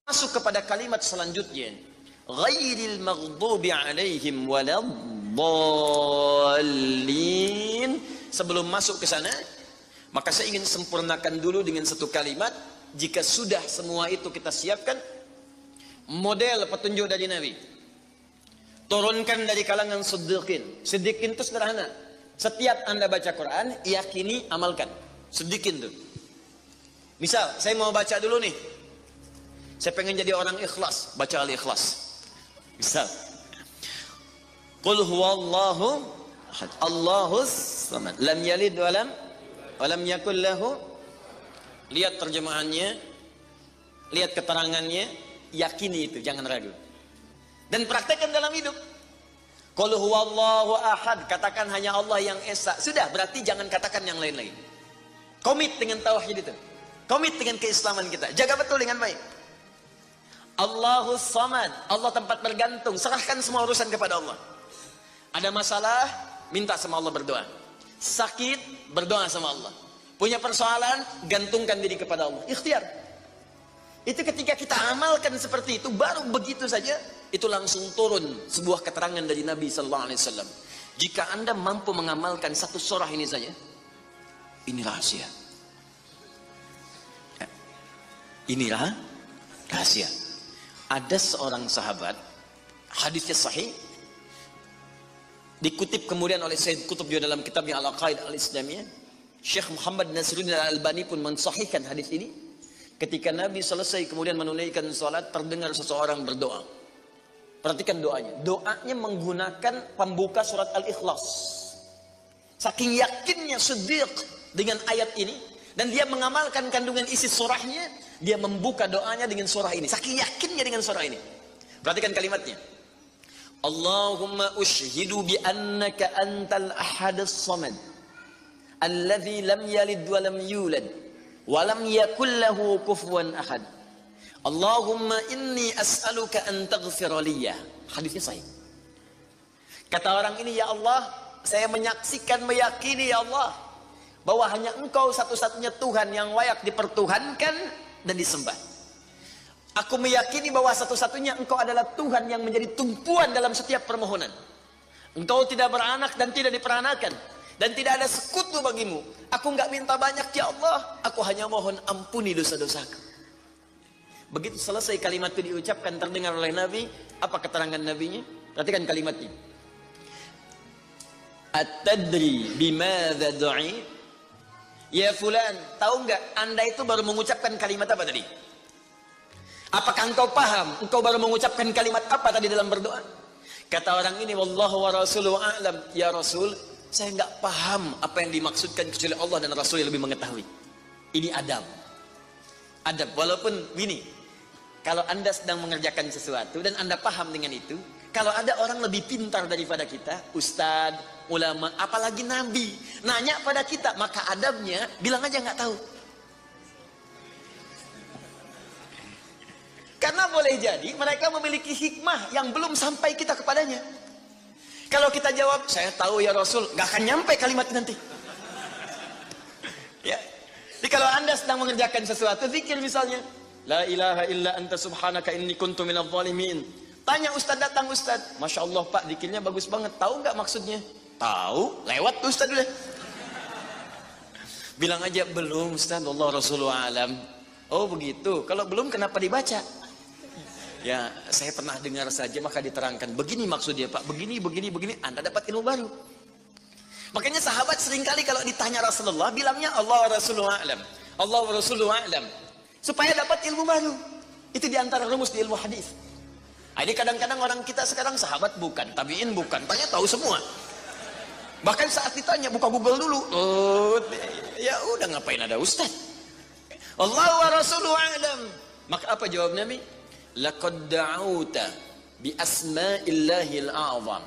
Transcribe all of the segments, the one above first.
Masuk kepada kalimat selanjutnya, ghairil maghdubi alaihim waladdallin. Sebelum masuk ke sana, maka saya ingin sempurnakan dulu dengan satu kalimat. Jika sudah semua itu kita siapkan, model petunjuk dari Nabi, turunkan dari kalangan siddiqin. Siddiqin itu sederhana. Setiap Anda baca Quran, yakini, amalkan. Siddiqin itu. Misal, saya mau baca dulu nih. Saya pengen jadi orang ikhlas, baca al-ikhlas. Misal, qul huwallahu ahad, Allahus samad, lam yalid wa lam yakul lahu. Lihat terjemahannya, lihat keterangannya, yakini itu, jangan ragu. Dan praktekkan dalam hidup. Qul huwallahu ahad, katakan hanya Allah yang esa. Sudah, berarti jangan katakan yang lain lagi. Komit dengan tauhid itu. Komit dengan keislaman kita. Jaga betul dengan baik. Allahus samad, Allah tempat bergantung. Serahkan semua urusan kepada Allah. Ada masalah, minta sama Allah, berdoa. Sakit, berdoa sama Allah. Punya persoalan, gantungkan diri kepada Allah. Ikhtiar. Itu ketika kita amalkan seperti itu, baru begitu saja, itu langsung turun sebuah keterangan dari Nabi Sallallahu Alaihi Wasallam. Jika Anda mampu mengamalkan satu surah ini saja, ini rahasia. Inilah rahasia. Ada seorang sahabat, hadisnya sahih, dikutip kemudian oleh Sayyid Qutb juga dalam kitabnya Al-Aqaid Al-Islamiyah. Syekh Muhammad Nasiruddin Al-Albani pun mensahihkan hadis ini. Ketika Nabi selesai kemudian menunaikan salat, terdengar seseorang berdoa. Perhatikan doanya. Doanya menggunakan pembuka surat Al-Ikhlas. Saking yakinnya Siddiq dengan ayat ini, dan dia mengamalkan kandungan isi surahnya, dia membuka doanya dengan surah ini. Saking yakinnya dengan surah ini. Perhatikan kalimatnya. Allahumma ushhidu bi annaka antal ahadus samad, alladzi lam yalid wa lam yulad wa lam yakul lahu kufuwan ahad. Allahumma inni as'aluka an taghfira liyya. Hadisnya sahih. Kata orang ini, ya Allah, saya menyaksikan, meyakini ya Allah, bahwa hanya Engkau satu-satunya Tuhan yang layak dipertuhankan dan disembah. Aku meyakini bahwa satu-satunya Engkau adalah Tuhan yang menjadi tumpuan dalam setiap permohonan. Engkau tidak beranak dan tidak diperanakan, dan tidak ada sekutu bagimu. Aku enggak minta banyak ya Allah, aku hanya mohon ampuni dosa-dosaku. Begitu selesai kalimat itu diucapkan, terdengar oleh Nabi. Apa keterangan Nabinya? Perhatikan kalimatnya. At-tadri bimadza du'i? Ya fulan, tahu enggak Anda itu baru mengucapkan kalimat apa tadi? Apakah engkau paham? Engkau baru mengucapkan kalimat apa tadi dalam berdoa? Kata orang ini, wallahu wa rasuluhu a'lam. Ya Rasul, saya enggak paham apa yang dimaksudkan kecuali Allah dan Rasul yang lebih mengetahui. Ini adab. Adab, walaupun gini, kalau Anda sedang mengerjakan sesuatu dan Anda paham dengan itu, kalau ada orang lebih pintar daripada kita, ustadz, ulama, apalagi nabi, nanya pada kita, maka adabnya bilang aja nggak tahu. Karena boleh jadi mereka memiliki hikmah yang belum sampai kita kepadanya. Kalau kita jawab, saya tahu ya Rasul, nggak akan nyampe kalimat nanti. Ya. Jadi kalau Anda sedang mengerjakan sesuatu, zikir misalnya, la ilaha illa anta subhanaka inni kuntu minadh dhalimin. Tanya ustaz, datang ustaz, masya Allah pak, zikirnya bagus banget, tahu nggak maksudnya? Tahu, lewat tuh ustaz udah. Bilang aja belum ustaz, Allah Rasulullah alam. Oh begitu, kalau belum kenapa dibaca? Ya saya pernah dengar saja, maka diterangkan. Begini maksudnya pak, begini, Anda dapat ilmu baru. Makanya sahabat seringkali kalau ditanya Rasulullah, bilangnya Allah Rasulullah alam, Allah Rasulullah alam, supaya dapat ilmu baru. Itu diantara rumus di ilmu hadis. Ini kadang-kadang orang kita sekarang sahabat bukan, tabiin bukan, tanya tahu semua. Bahkan saat ditanya buka Google dulu. Oh, ya udah ngapain ada ustaz? Allah wa rasuluhu a'lam. Maka apa jawab Nabi? Laqad da'uta bi asma'illahil a'zam.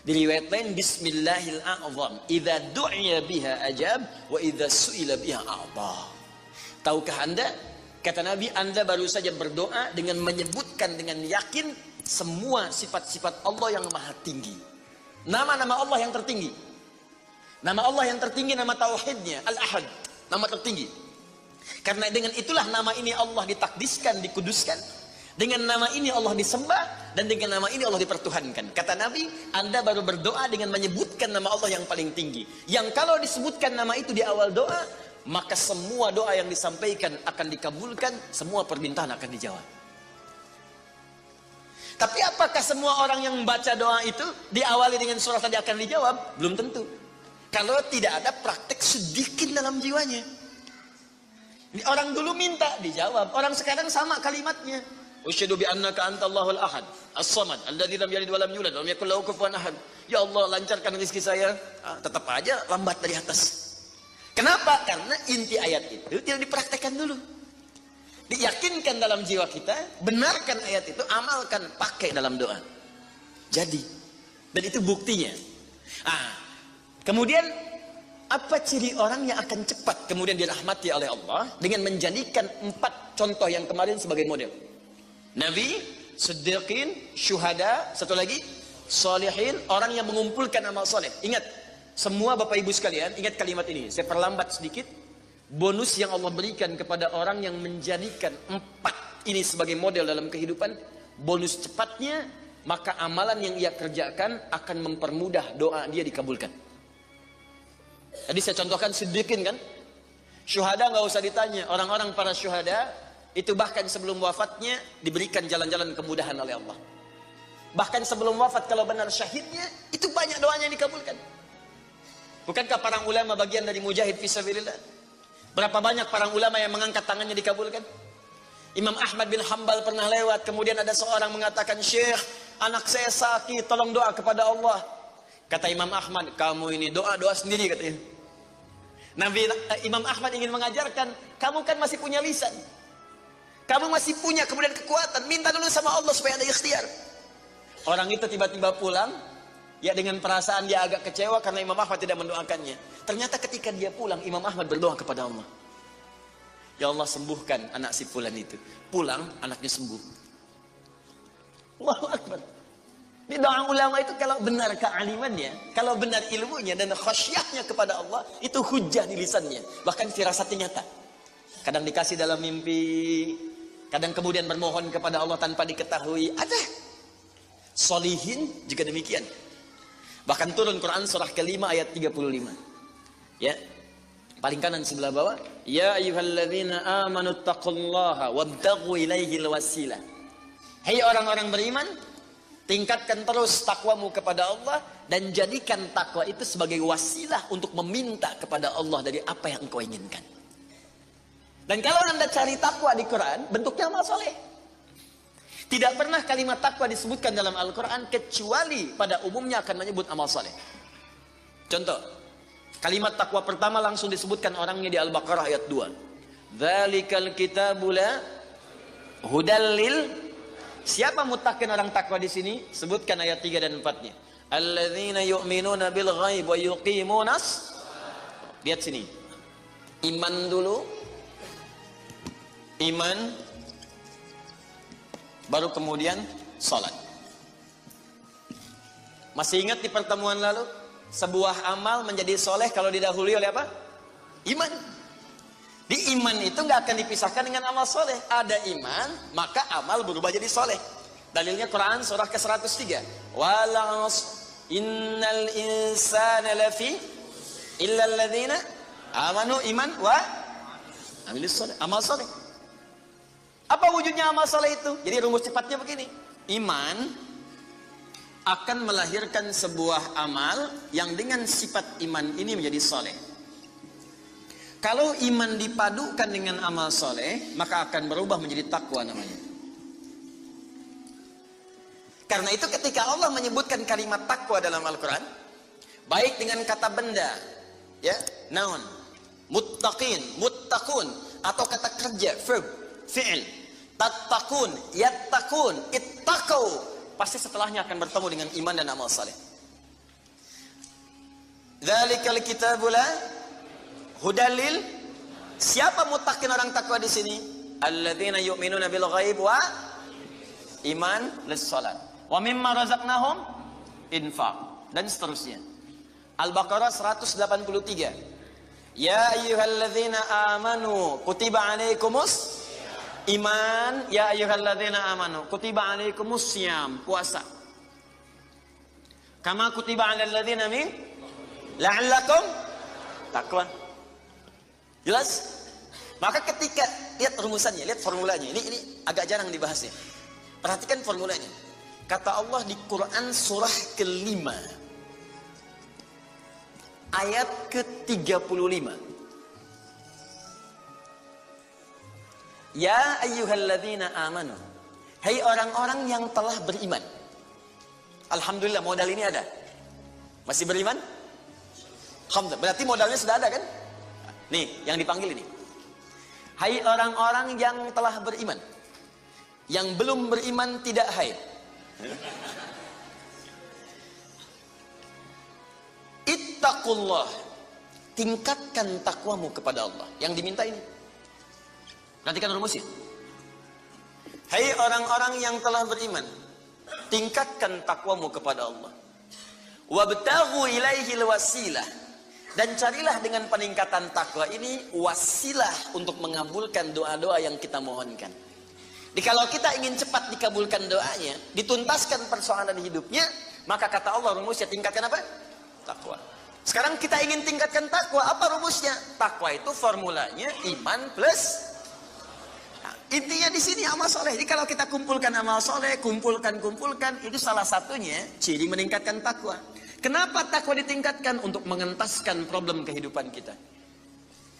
Diriwayat lain bismillahil a'zam. Idza du'iya biha ajab wa idza su'ila biha a'ta. Tahukah Anda? Kata Nabi, Anda baru saja berdoa dengan menyebutkan dengan yakin semua sifat-sifat Allah yang maha tinggi. Nama-nama Allah yang tertinggi. Nama Allah yang tertinggi, nama tauhidnya, Al-Ahad. Nama tertinggi. Karena dengan itulah nama ini Allah ditakdiskan, dikuduskan. Dengan nama ini Allah disembah dan dengan nama ini Allah dipertuhankan. Kata Nabi, Anda baru berdoa dengan menyebutkan nama Allah yang paling tinggi. Yang kalau disebutkan nama itu di awal doa, maka semua doa yang disampaikan akan dikabulkan, semua permintaan akan dijawab. Tapi apakah semua orang yang membaca doa itu diawali dengan surah tadi akan dijawab? Belum tentu. Kalau tidak ada praktek sedikit dalam jiwanya. Orang dulu minta dijawab, orang sekarang sama kalimatnya. Usyhadu bi annaka antallahul ahad, as-samad, alladzi lam yalid wa lam yulad wa lam yakul lahu kufuwan ahad. Ya Allah, lancarkan rezeki saya. Tetap aja lambat dari atas. Kenapa? Karena inti ayat itu tidak dipraktekkan dulu. Diyakinkan dalam jiwa kita, benarkan ayat itu, amalkan, pakai dalam doa. Jadi, dan itu buktinya. Kemudian apa ciri orang yang akan cepat kemudian dirahmati oleh Allah dengan menjadikan 4 contoh yang kemarin sebagai model? Nabi, Siddiqin, Syuhada, satu lagi Salihin, orang yang mengumpulkan amal soleh. Ingat, semua Bapak Ibu sekalian, ingat kalimat ini. Saya perlambat sedikit. Bonus yang Allah berikan kepada orang yang menjadikan 4 ini sebagai model dalam kehidupan, bonus cepatnya, maka amalan yang ia kerjakan akan mempermudah doa dia dikabulkan. Tadi saya contohkan Siddiqin kan. Syuhada nggak usah ditanya. Orang-orang para syuhada itu bahkan sebelum wafatnya diberikan jalan-jalan kemudahan oleh Allah. Bahkan sebelum wafat kalau benar syahidnya, itu banyak doanya yang dikabulkan. Bukankah para ulama bagian dari mujahid fisabilillah? Berapa banyak para ulama yang mengangkat tangannya dikabulkan? Imam Ahmad bin Hanbal pernah lewat, kemudian ada seorang mengatakan, "Syekh, anak saya sakit, tolong doa kepada Allah." Kata Imam Ahmad, "Kamu ini doa-doa sendiri," katanya. Imam Ahmad ingin mengajarkan, kamu kan masih punya lisan. Kamu masih punya kemudian kekuatan, minta dulu sama Allah supaya ada ikhtiar. Orang itu tiba-tiba pulang, ya dengan perasaan dia agak kecewa karena Imam Ahmad tidak mendoakannya. Ternyata ketika dia pulang, Imam Ahmad berdoa kepada Allah. Ya Allah, sembuhkan anak si fulan itu. Pulang, anaknya sembuh. Allahu Akbar. Di doa ulama itu kalau benar kealimannya, kalau benar ilmunya dan khasyahnya kepada Allah, itu hujah di lisannya. Bahkan firasatnya nyata. Kadang dikasih dalam mimpi, kadang kemudian bermohon kepada Allah tanpa diketahui. Ada. Solihin juga demikian. Bahkan turun Quran surah ke-5 ayat 35. Ya. Paling kanan sebelah bawah. Ya ayyuhalladzina amanu taqullaha wabtaghu ilaihil wasilah. Hai orang-orang beriman, tingkatkan terus takwamu kepada Allah dan jadikan takwa itu sebagai wasilah untuk meminta kepada Allah dari apa yang engkau inginkan. Dan kalau Anda cari takwa di Quran, bentuknya amal soleh. Tidak pernah kalimat takwa disebutkan dalam Al-Quran kecuali pada umumnya akan menyebut amal soleh. Contoh, kalimat takwa pertama langsung disebutkan orangnya di Al-Baqarah ayat 2. Dzalikal kitabu la hudal lil. Siapa mutakin orang takwa di sini? Sebutkan ayat 3 dan 4-nya. Alladzina yu'minuna bil ghaib wa yuqimunas. Lihat sini. Iman dulu. Iman, baru kemudian salat. Masih ingat di pertemuan lalu, sebuah amal menjadi soleh kalau didahului oleh apa? Iman. Di iman itu nggak akan dipisahkan dengan amal soleh. Ada iman, maka amal berubah jadi soleh. Dalilnya Quran surah ke-103. Walas innal insana lafi illa alladzina amanu iman wa amilis soleh. Amal soleh. Apa wujudnya amal soleh itu? Jadi rumus cepatnya begini. Iman akan melahirkan sebuah amal yang dengan sifat iman ini menjadi soleh. Kalau iman dipadukan dengan amal soleh, maka akan berubah menjadi takwa namanya. Karena itu ketika Allah menyebutkan kalimat takwa dalam Al-Quran, baik dengan kata benda, ya, noun, muttaqin, muttaqun, atau kata kerja, verb, fi'il, tattaqun, yattaqun, ittaqau, pasti setelahnya akan bertemu dengan iman dan amal saleh. Dzalikal kitabu la hudalil. Siapa muttaqin orang takwa di sini? Alladzina yu'minuna bil ghaib wa iman lis salat. Wa mimma razaqnahum infaq, dan seterusnya. Al-Baqarah 183. Ya ayyuhalladzina amanu kutiba alaikumus. Iman, ya ayyuhalladzina amanu, kutiba alaikumus syiyam, puasa. Kama kutiba alal ladzina min la'allakum taqwa. Jelas? Maka ketika lihat rumusannya, lihat formulanya. Ini agak jarang dibahasnya. Perhatikan formulanya. Kata Allah di Quran surah ke-5 ayat ke-35. Ya ayyuhalladzina amanu, hai orang-orang yang telah beriman. Alhamdulillah modal ini ada. Masih beriman? Alhamdulillah. Berarti modalnya sudah ada kan? Nih, yang dipanggil ini. Hai orang-orang yang telah beriman. Yang belum beriman tidak haid. Ittaqullah. Tingkatkan takwamu kepada Allah. Yang diminta ini. Nantikan rumusnya. Hai orang-orang yang telah beriman, tingkatkan takwamu kepada Allah. Wabtaghu ilaihil wasilah, dan carilah dengan peningkatan takwa ini wasilah untuk mengabulkan doa-doa yang kita mohonkan. Jadi kalau kita ingin cepat dikabulkan doanya, dituntaskan persoalan hidupnya, maka kata Allah rumusnya tingkatkan apa? Takwa. Sekarang kita ingin tingkatkan takwa, apa rumusnya? Takwa itu formulanya iman plus. Intinya di sini amal soleh. Jadi kalau kita kumpulkan amal soleh, kumpulkan, itu salah satunya ciri meningkatkan takwa. Kenapa takwa ditingkatkan? Untuk mengentaskan problem kehidupan kita.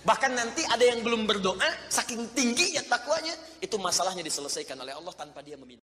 Bahkan nanti ada yang belum berdoa, saking tinggi ya takwanya, itu masalahnya diselesaikan oleh Allah tanpa dia meminta.